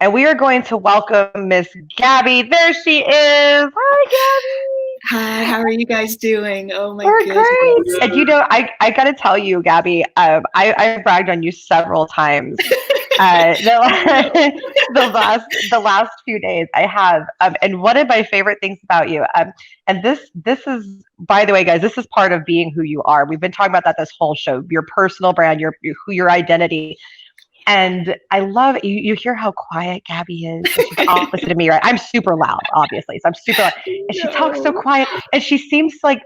And we are going to welcome Miss Gabby. There she is. Hi, Hi, how are you guys doing? Oh my we're goodness. great. And I got to tell you, Gabby, I bragged on you several times. The last few days I have, and one of my favorite things about you, and this is, by the way, guys, this is part of being who you are. We've been talking about that this whole show, your personal brand, your identity. And I love you. You hear how quiet Gabby is. And she's opposite of me, right? I'm super loud, obviously. So I'm super loud. And she talks so No. quiet. And she seems so.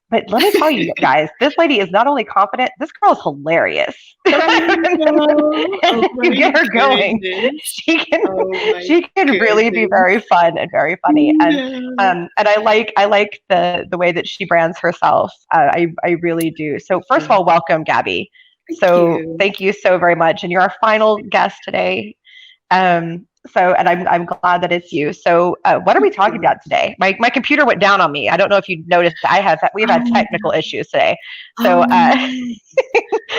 But let me tell you guys, this lady is not only confident. This girl is hilarious. Oh no. Oh You my get her going. goodness. She can Oh my she can really be goodness. very fun and very funny. No. And I like the way that she brands herself. I really do. So Thank first of you. all, welcome, Gabby. Thank So you. thank you so very much. And you're our final guest today. And I'm glad that it's you. So what are we Thank talking you. about today? My computer went down on me. I don't know if you noticed. We've had Oh technical issues today. oh So no.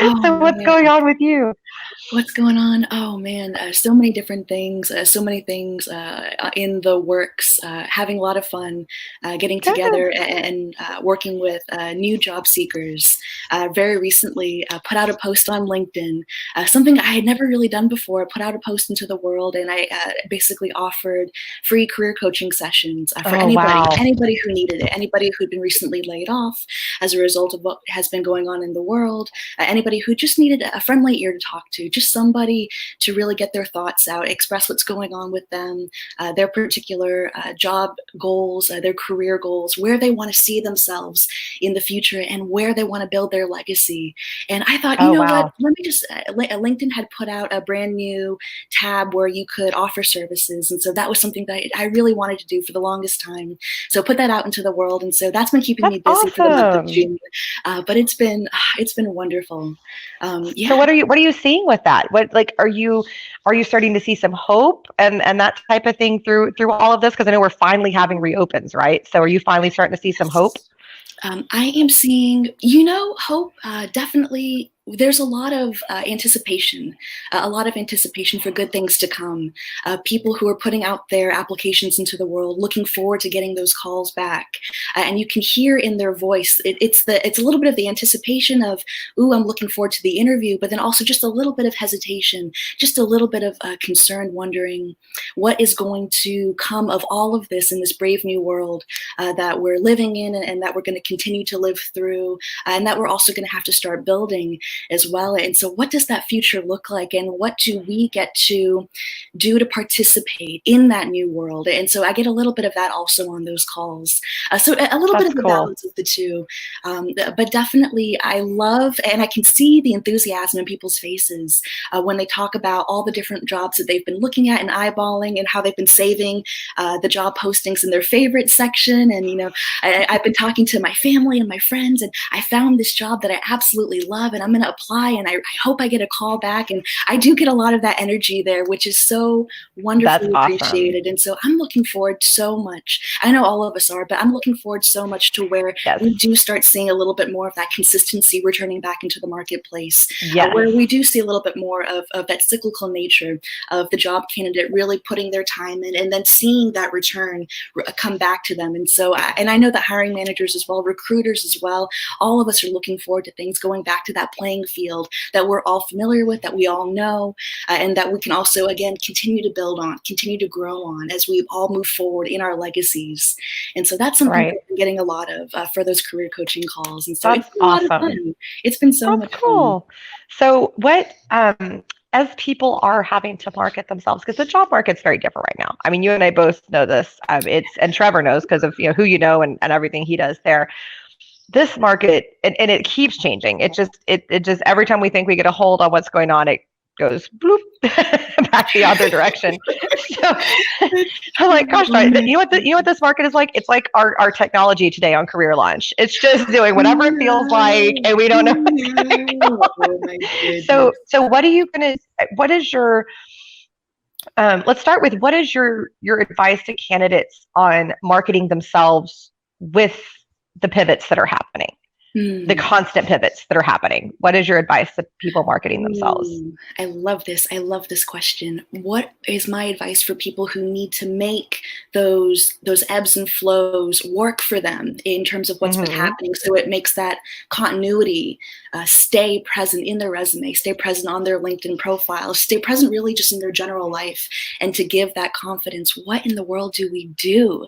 Oh so what's going man. on with you? What's going on? Oh man, so many different things, so many things in the works. Having a lot of fun, getting Good. together and working with new job seekers. Very recently, put out a post on LinkedIn, something I had never really done before. Put out a post into the world, and I basically offered free career coaching sessions for Oh wow. anybody who needed it, anybody who'd been recently laid off as a result of what has been going on in the world, anybody who just needed a friendly ear to talk to, just somebody to really get their thoughts out, express what's going on with them, their particular job goals, their career goals, where they want to see themselves in the future, and where they want to build their legacy. And I thought, you Oh know what? wow. Let me just. LinkedIn had put out a brand new tab where you could offer services, and so that was something that I really wanted to do for the longest time. So put that out into the world, and so that's been keeping That's me busy for the month of awesome. June. But it's been wonderful. So Yeah. what are you seeing with that? What like are you starting to see some hope and that type of thing through all of this? Because I know we're finally having reopens, right? So are you finally starting to see some hope? Yes. I am seeing, hope. Definitely, there's a lot of anticipation for good things to come. People who are putting out their applications into the world, looking forward to getting those calls back, and you can hear in their voice. It's a little bit of the anticipation of, ooh, I'm looking forward to the interview, but then also just a little bit of hesitation, just a little bit of concern, wondering what is going to come of all of this in this brave new world that we're living in, and that we're going to continue to live through, and that we're also going to have to start building as well. And so, what does that future look like, and what do we get to do to participate in that new world? And so, I get a little bit of that also on those calls. So, a little bit That's of the cool. balance of the two. But definitely, I love, and I can see the enthusiasm in people's faces when they talk about all the different jobs that they've been looking at and eyeballing, and how they've been saving the job postings in their favorite section. And I've been talking to my family and my friends, and I found this job that I absolutely love, and I'm going to apply, and I hope I get a call back. And I do get a lot of that energy there, which is so That's wonderfully awesome. appreciated. And so I'm looking forward so much. I know all of us are, but I'm looking forward so much to where Yes. we do start seeing a little bit more of that consistency returning back into the marketplace, Yes. where we do see a little bit more of that cyclical nature of the job candidate really putting their time in, and then seeing that return come back to them. And so, and I know that hiring managers as well, recruiters as well, all of us are looking forward to things going back to that playing field that we're all familiar with, that we all know, and that we can also, again, continue to build on, continue to grow on as we all move forward in our legacies. And so that's something that Right. I'm getting a lot of for those career coaching calls. And so it's That's been a lot of awesome. fun. It's been so That's much fun. cool. So what as people are having to market themselves, because the job market's very different right now. I mean, you and I both know this. It's and Trevor knows because of who you know and everything he does there. This market and it keeps changing. It just every time we think we get a hold on what's going on, it goes bloop back the other direction. So I'm like, gosh, you know what this market is like? It's like our technology today on Career Launch. It's just doing whatever it feels like, No, and we don't know what's going no. on. Oh my So goodness. so what is your let's start with what is your advice to candidates on marketing themselves with the pivots that are happening? the constant pivots that are happening. What is your advice to people marketing themselves? I love this. I love this question. What is my advice for people who need to make those ebbs and flows work for them in terms of what's been happening, so it makes that continuity stay present in their resume, stay present on their LinkedIn profile, stay present really just in their general life, and to give that confidence? What in the world do we do?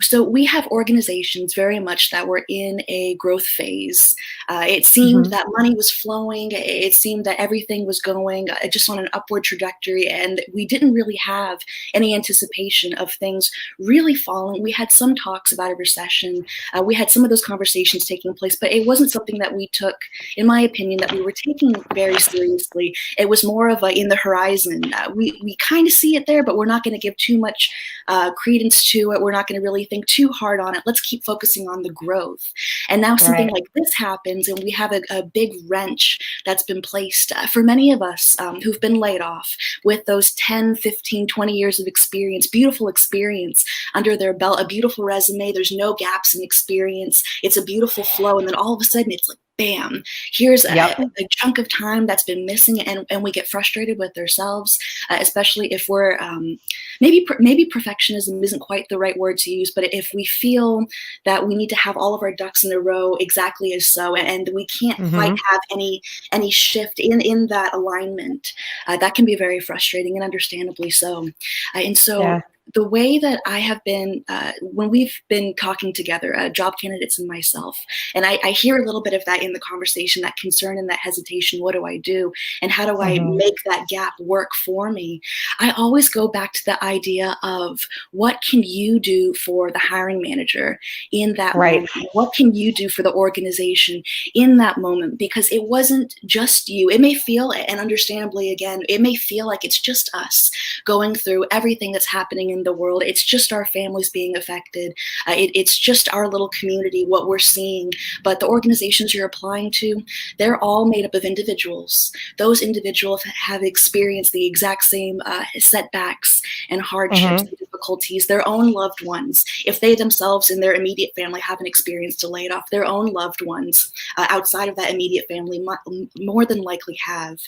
So we have organizations very much that were in a growth phase. It seemed that money was flowing. It seemed that everything was going just on an upward trajectory, and we didn't really have any anticipation of things really falling. We had some talks about a recession. We had some of those conversations taking place, but it wasn't something that we took, in my opinion, that we were taking very seriously. It was more of a in the horizon. We kind of see it there, but we're not going to give too much credence to it. We're not going to really think too hard on it. Let's keep focusing on the growth. And now something like this happens, and we have a big wrench that's been placed for many of us who've been laid off with those 10, 15, 20 years of experience, beautiful experience under their belt, a beautiful resume. There's no gaps in experience. It's a beautiful flow. And then all of a sudden it's like, bam, here's a chunk of time that's been missing, and we get frustrated with ourselves, especially if we're maybe perfectionism isn't quite the right word to use, but if we feel that we need to have all of our ducks in a row exactly as so, and we can't quite have any shift in that alignment, that can be very frustrating, and understandably so. And so the way that I have been, when we've been talking together, job candidates and myself, and I hear a little bit of that in the conversation, that concern and that hesitation, what do I do? And how do I make that gap work for me? I always go back to the idea of, what can you do for the hiring manager in that moment? What can you do for the organization in that moment? Because it wasn't just you. It may feel, and understandably again, it may feel like it's just us going through everything that's happening in the world. It's just our families being affected. It's just our little community, what we're seeing. But the organizations you're applying to, they're all made up of individuals. Those individuals have experienced the exact same setbacks and hardships and difficulties, their own loved ones. If they themselves in their immediate family haven't experienced a laid off, their own loved ones outside of that immediate family more than likely have.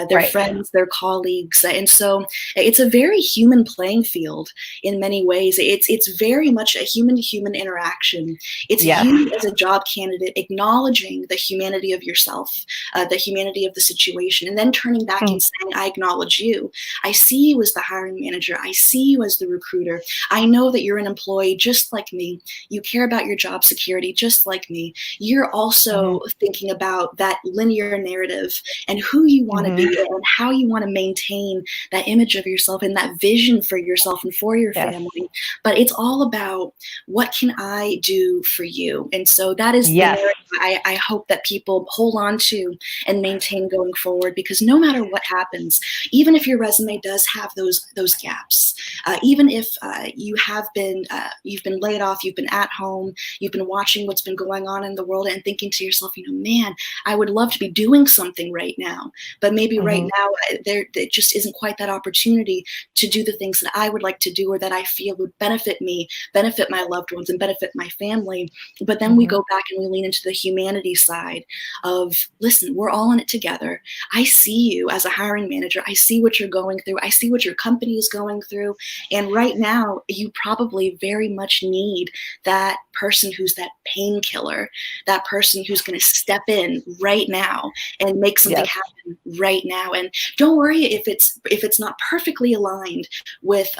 Their friends, their colleagues. And so it's a very human playing field in many ways. It's very much a human-to-human interaction. It's you as a job candidate acknowledging the humanity of yourself, the humanity of the situation, and then turning back and saying, I acknowledge you. I see you as the hiring manager. I see you as the recruiter. I know that you're an employee just like me. You care about your job security just like me. You're also thinking about that linear narrative and who you want to be and how you want to maintain that image of yourself and that vision for yourself and for your family. But it's all about, what can I do for you? And so that is the narrative I hope that people hold on to and maintain going forward, because no matter what happens, even if your resume does have those gaps, even if you've been laid off, you've been at home, you've been watching what's been going on in the world and thinking to yourself, man, I would love to be doing something right now, but maybe right now there just isn't quite that opportunity to do the things that I would like to do, or that I feel would benefit me, benefit my loved ones, and benefit my family. But then we go back and we lean into the humanity side of, listen, we're all in it together. I see you as a hiring manager. I see what you're going through. I see what your company is going through. And right now, you probably very much need that person who's that painkiller, that person who's going to step in right now and make something happen right now. And don't worry if it's not perfectly aligned with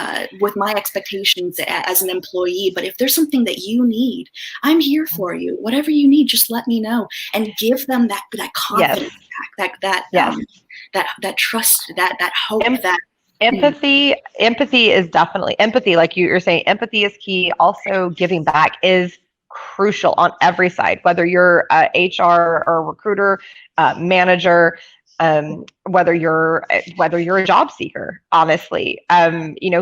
my expectations as an employee, but if there's something that you need, I'm here for you. Whatever you need, just let me know, and give them that confidence back, that trust, that hope, that Empathy is definitely empathy. Like you're saying, empathy is key. Also, giving back is crucial on every side, whether you're HR or recruiter, manager, whether you're a job seeker, honestly,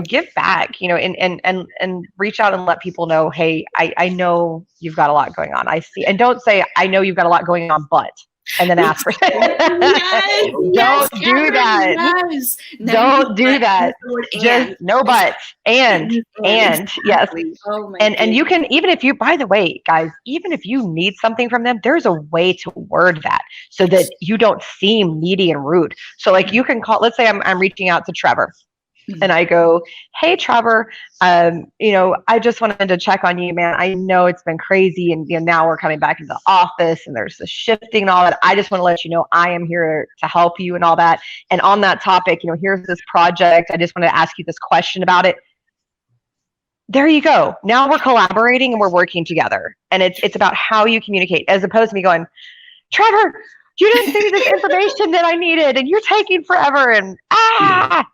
give back, and reach out and let people know, hey, I know you've got a lot going on. I see. And don't say, I know you've got a lot going on, but and then ask for Yes, don't do that. Yes. Don't do that. Just no buts. And exactly. yes. Oh my And you can, even if you, by the way, guys, even if you need something from them, there's a way to word that so that you don't seem needy and rude. So like you can call, let's say I'm reaching out to Trevor. And I go, hey, Trevor, I just wanted to check on you, man. I know it's been crazy. And now we're coming back into the office and there's the shifting and all that. I just want to let you know I am here to help you and all that. And on that topic, here's this project. I just wanted to ask you this question about it. There you go. Now we're collaborating and we're working together. And it's about how you communicate, as opposed to me going, Trevor, you didn't send me this information that I needed, and you're taking forever. And don't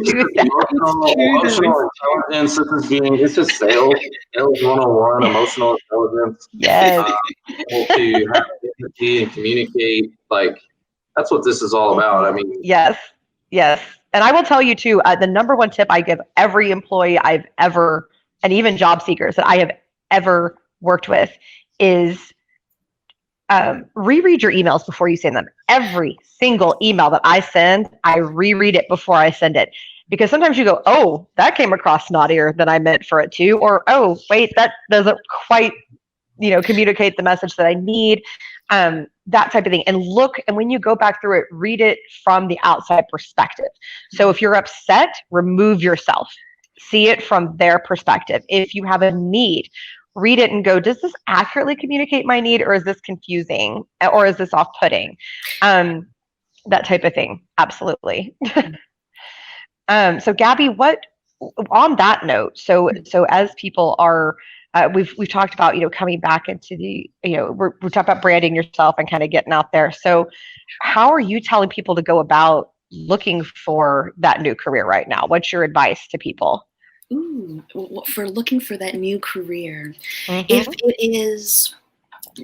do that. Emotional intelligence. It's just sales 101. Emotional intelligence. Yes. Able to have empathy and communicate. Like that's what this is all about. I mean, yes. And I will tell you too, the number one tip I give every employee I've ever, and even job seekers that I have ever worked with, is reread your emails before you send them. Every single email that I send, I reread it before I send it. Because sometimes you go, oh, that came across naughtier than I meant for it to, or, oh, wait, that doesn't quite, communicate the message that I need, that type of thing. And when you go back through it, read it from the outside perspective. So if you're upset, remove yourself. See it from their perspective. If you have a need, read it and go, does this accurately communicate my need, or is this confusing, or is this off-putting? That type of thing. Absolutely. So Gabby, what on that note, so as people are, we've talked about, coming back into the, we're talking about branding yourself and kind of getting out there. So how are you telling people to go about looking for that new career right now? What's your advice to people? Ooh, for looking for that new career, if it is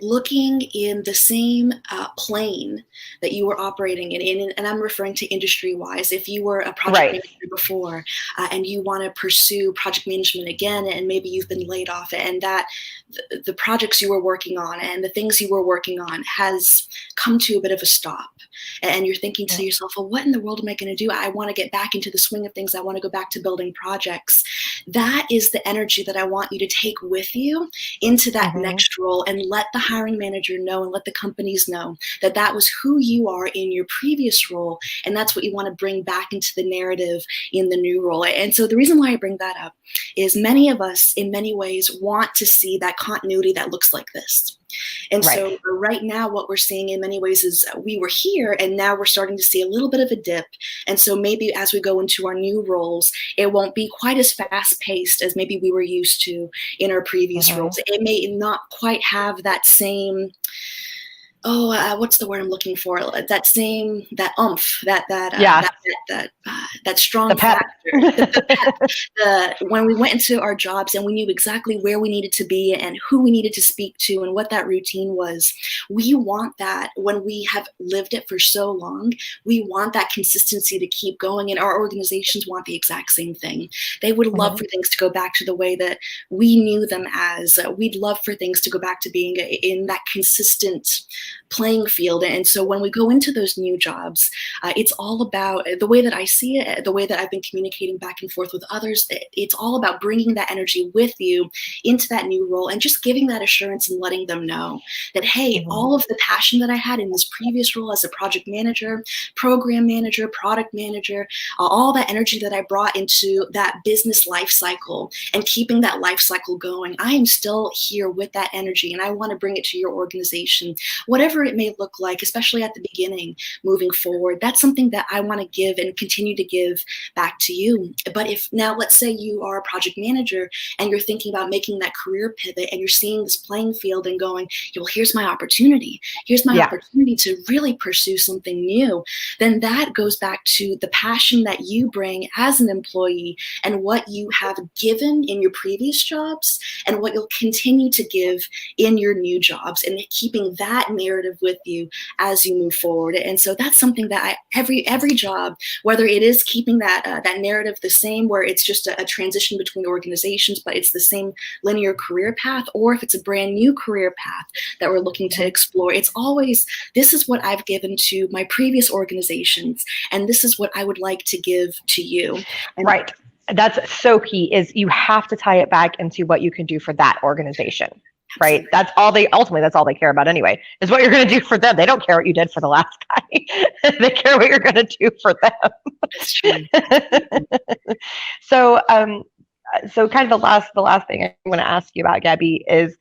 looking in the same plane that you were operating in, and I'm referring to industry-wise, if you were a project manager before and you want to pursue project management again, and maybe you've been laid off, and that the projects you were working on and the things you were working on has come to a bit of a stop, and you're thinking to yourself, well, what in the world am I going to do? I want to get back into the swing of things. I want to go back to building projects. That is the energy that I want you to take with you into that next role, and let the hiring manager know and let the companies know that that was who you are in your previous role, and that's what you want to bring back into the narrative in the new role. And so the reason why I bring that up is many of us in many ways want to see that continuity that looks like this. And so right now what we're seeing in many ways is we were here and now we're starting to see a little bit of a dip. And so maybe as we go into our new roles, it won't be quite as fast paced as maybe we were used to in our previous roles. It may not quite have that same, what's the word I'm looking for? That oomph, that strong factor. When we went into our jobs and we knew exactly where we needed to be and who we needed to speak to and what that routine was. We want that when we have lived it for so long. We want that consistency to keep going, and our organizations want the exact same thing. They would love for things to go back to the way that we knew them as. We'd love for things to go back to being in that consistent playing field. And so when we go into those new jobs, it's all about the way that I see it, the way that I've been communicating back and forth with others. It's all about bringing that energy with you into that new role and just giving that assurance and letting them know that, hey, all of the passion that I had in this previous role as a project manager, program manager, product manager, all that energy that I brought into that business life cycle and keeping that life cycle going, I am still here with that energy, and I want to bring it to your organization, whatever it may look like, especially at the beginning, moving forward. That's something that I want to give and continue to give back to you. But if now, let's say you are a project manager and you're thinking about making that career pivot and you're seeing this playing field and going, well, here's my opportunity. Here's my opportunity to really pursue something new. Then that goes back to the passion that you bring as an employee and what you have given in your previous jobs and what you'll continue to give in your new jobs, and keeping that narrative narrative with you as you move forward. And so that's something that every job, whether it is keeping that narrative the same, where it's just a transition between organizations, but it's the same linear career path, or if it's a brand new career path that we're looking to explore, it's always, this is what I've given to my previous organizations, and this is what I would like to give to you. And right. That's so key, is you have to tie it back into what you can do for that organization. Right. That's all that's all they care about anyway, is what you're going to do for them. They don't care what you did for the last guy. They care what you're going to do for them. That's true. So, so kind of the last thing I want to ask you about, Gabby, is,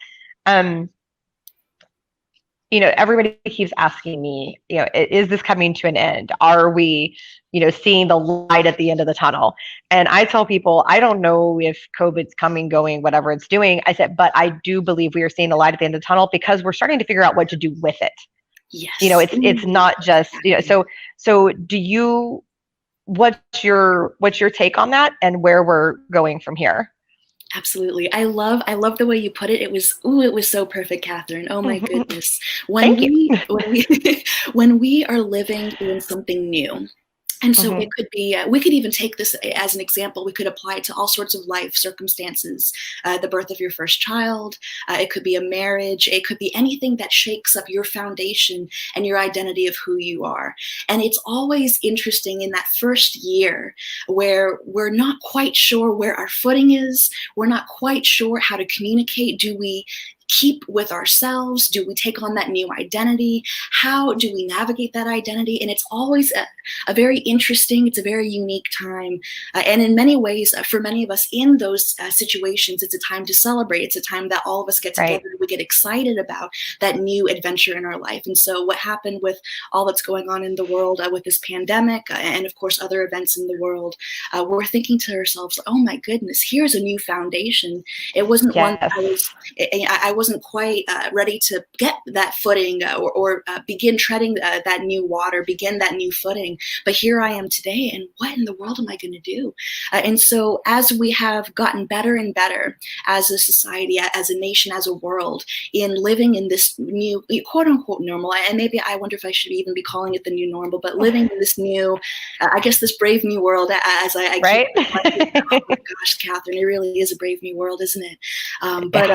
you know, everybody keeps asking me, you know, is this coming to an end? Are we, you know, seeing the light at the end of the tunnel? And I tell people, I don't know if COVID's coming, going, whatever it's doing. I said, but I do believe we are seeing the light at the end of the tunnel, because we're starting to figure out what to do with it. Yes. You know, it's not just, you know, so do you, what's your take on that, and where we're going from here? Absolutely. I love the way you put it. It was so perfect, Catherine. Oh my goodness. When we are living in something new. And so it could be, we could even take this as an example. We could apply it to all sorts of life circumstances, the birth of your first child. It could be a marriage. It could be anything that shakes up your foundation and your identity of who you are. And it's always interesting in that first year where we're not quite sure where our footing is. We're not quite sure how to communicate. Do we keep with ourselves? Do we take on that new identity? How do we navigate that identity? And it's always a very interesting, it's a very unique time. And in many ways, for many of us in those situations, it's a time to celebrate. It's a time that all of us get together. Right. We get excited about that new adventure in our life. And so what happened with all that's going on in the world with this pandemic and of course other events in the world, we're thinking to ourselves, oh my goodness, here's a new foundation. It wasn't one that I wasn't quite ready to get that footing or begin treading that new water, begin that new footing. But here I am today, and what in the world am I going to do? And so as we have gotten better and better as a society, as a nation, as a world, in living in this new quote unquote normal, and maybe I wonder if I should even be calling it the new normal, but living in this new, I guess this brave new world, as I right? keep oh my gosh, Catherine, it really is a brave new world, isn't it? But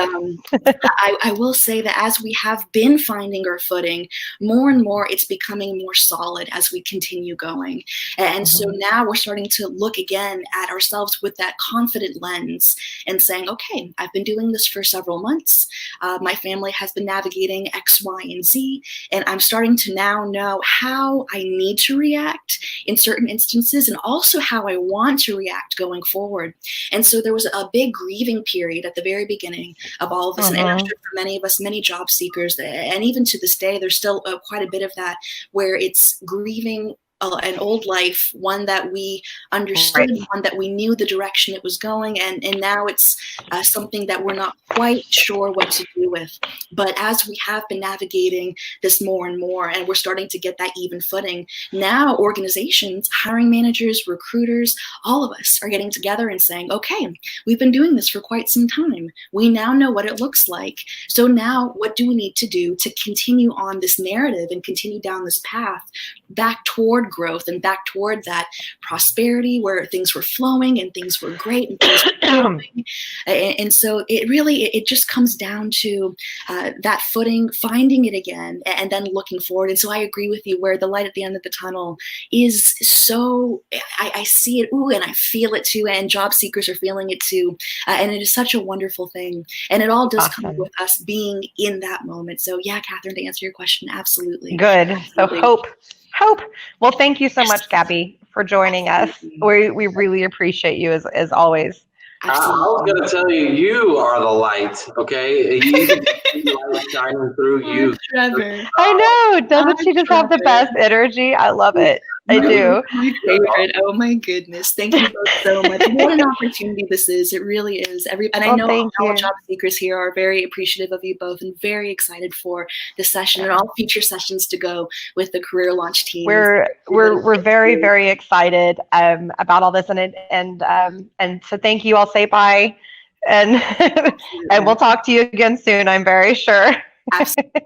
I will say that as we have been finding our footing, more and more it's becoming more solid as we continue going. And so now we're starting to look again at ourselves with that confident lens and saying, okay, I've been doing this for several months. My family has been navigating X, Y, and Z. And I'm starting to now know how I need to react in certain instances and also how I want to react going forward. And so there was a big grieving period at the very beginning of all of this. And I'm sure for many of us, many job seekers, and even to this day, there's still quite a bit of that where it's grieving an old life, one that we understood, one that we knew the direction it was going, and now it's something that we're not quite sure what to do with. But as we have been navigating this more and more, and we're starting to get that even footing, now organizations, hiring managers, recruiters, all of us are getting together and saying, okay, we've been doing this for quite some time. We now know what it looks like. So now what do we need to do to continue on this narrative and continue down this path back toward growth and back toward that prosperity where things were flowing and things were great and things were growing. And so it just comes down to that footing, finding it again, and then looking forward. And so I agree with you where the light at the end of the tunnel is so, I see it, and I feel it too, and job seekers are feeling it too. And it is such a wonderful thing. And it all does come with us being in that moment. So yeah, Catherine, to answer your question, absolutely. Good. Absolutely. So hope. Well, thank you so much, Gabby, for joining us. We really appreciate you as always. I was going to tell you, you are the light, okay? You can see the light shining through you. Trevor. I know. Doesn't she just have the best energy? I love it. I do. My favorite. Oh my goodness. Thank you both so much. What an opportunity this is. It really is. And I know all job seekers here are very appreciative of you both and very excited for the session and all future sessions to go with the Career Launch team. We're very, very excited about all this, and so thank you. I'll say bye, and and we'll talk to you again soon, I'm very sure. Absolutely.